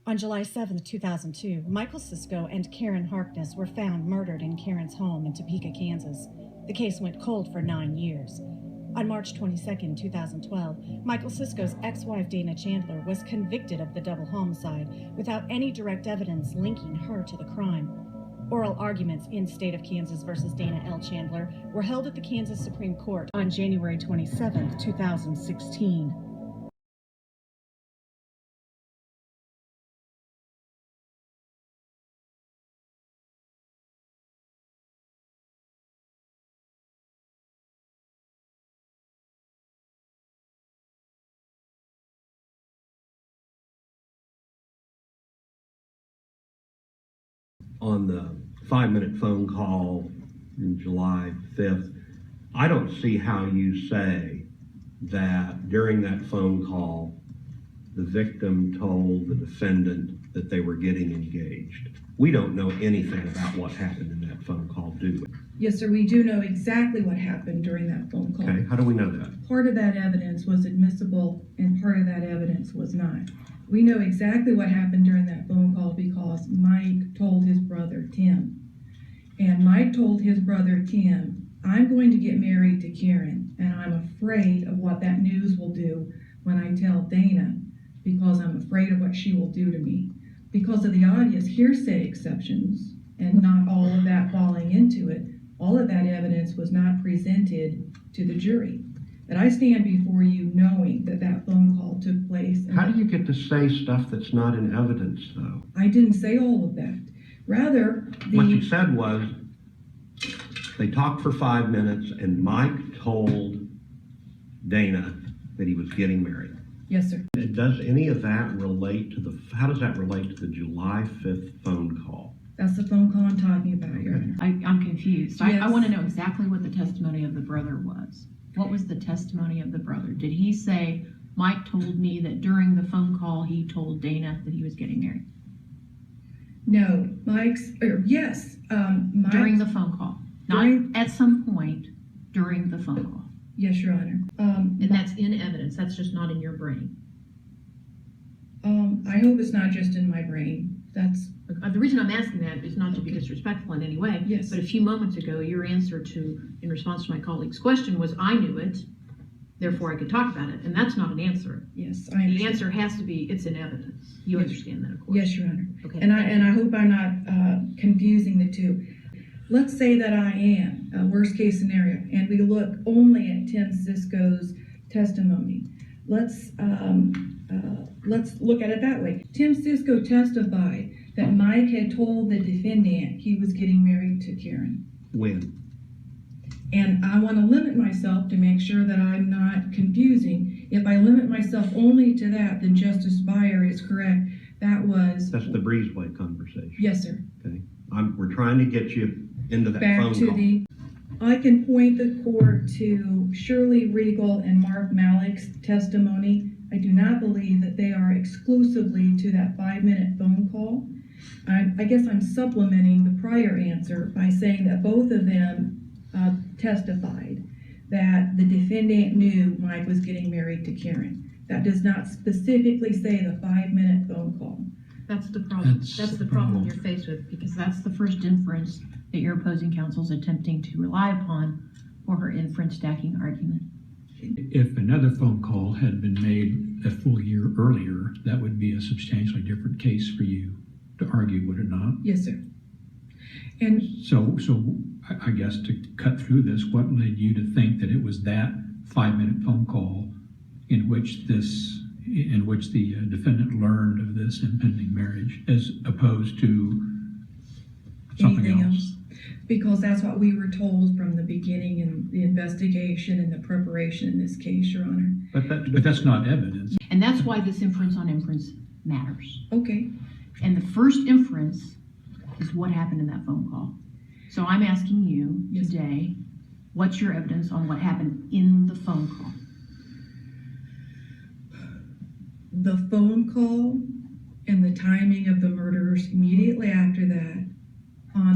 On July 7, 2002, Michael Cisco and Karen Harkness were found murdered in Karen's home in Topeka, Kansas. The case went cold for 9 years. On March 22, 2012, Michael Cisco's ex-wife Dana Chandler was convicted of the double homicide without any direct evidence linking her to the crime. Oral arguments in State of Kansas versus Dana L. Chandler were held at the Kansas Supreme Court on January 27, 2016. On the 5-minute phone call in July 5th, I don't see how you say that during that phone call, the victim told the defendant that they were getting engaged. We don't know anything about what happened in that phone call, do we? Yes, sir, we do know exactly what happened during that phone call. Okay, how do we know that? Part of that evidence was admissible and part of that evidence was not. We know exactly what happened during that phone call because Mike told his brother, Tim. And Mike told his brother, Tim, I'm going to get married to Karen, and I'm afraid of what that news will do when I tell Dana, because I'm afraid of what she will do to me. Because of the obvious hearsay exceptions, and not all of that falling into it, all of that evidence was not presented to the jury. But I stand before you knowing that that phone call took place. How do you get to say stuff that's not in evidence, though? I didn't say all of that. Rather, What you said was they talked for 5 minutes and Mike told Dana that he was getting married. Yes, sir. Does any of that relate to how does that relate to the July 5th phone call? That's the phone call I'm talking about, Your Honor. I'm confused. Yes. I want to know exactly what the testimony of the brother was. What was the testimony of the brother? Did he say, Mike told me that during the phone call he told Dana that he was getting married? No, yes. During the phone call. Not at some point during the phone call. Yes, Your Honor. And that's in evidence. That's just not in your brain. I hope it's not just in my brain. That's The reason I'm asking that is not to be disrespectful in any way. Yes. But a few moments ago, your answer in response to my colleague's question was, I knew it, therefore I could talk about it. And that's not an answer. yes, I understand. The answer has to be, it's in evidence. You Yes. understand that, of course. Yes, Your Honor. Okay. And I hope I'm not confusing the two. Let's say that I am, worst case scenario, and we look only at Tim Cisco's testimony. Let's look at it that way. Tim Cisco testified that Mike had told the defendant he was getting married to Karen. When? And I want to limit myself to make sure that I'm not confusing. If I limit myself only to that, then Justice Beyer is correct. That's the breezeway conversation. Yes, sir. Okay. We're trying to get you into that Back phone to call. I can point the court to Shirley Regal and Mark Malik's testimony. I do not believe that they are exclusively to that 5-minute phone call. I guess I'm supplementing the prior answer by saying that both of them testified that the defendant knew Mike was getting married to Karen. That does not specifically say the 5-minute phone call. That's the problem. That's That's the the problem problem. you're faced with, because that's the first inference that your opposing counsel is attempting to rely upon for her inference stacking argument. If another phone call had been made a full year earlier, that would be a substantially different case for you to argue, would it not? Yes, sir. And So I guess to cut through this, what led you to think that it was that 5-minute phone call in which the defendant learned of this impending marriage, as opposed to something anything else? Because that's what we were told from the beginning in the investigation and the preparation in this case, Your Honor. But that's not evidence. And that's why this inference on inference matters. Okay. And the first inference is what happened in that phone call. So I'm asking you Yes. today, what's your evidence on what happened in the phone call? The phone call and the timing of the murders immediately after that.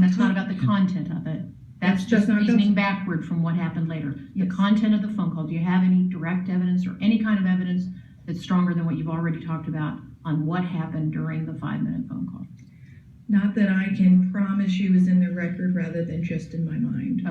That's not about the content of it. That's just not- reasoning backward from what happened later. The Yes. content of the phone call, do you have any direct evidence or any kind of evidence that's stronger than what you've already talked about on what happened during the 5-minute phone call? Not that I can promise you is in the record rather than just in my mind.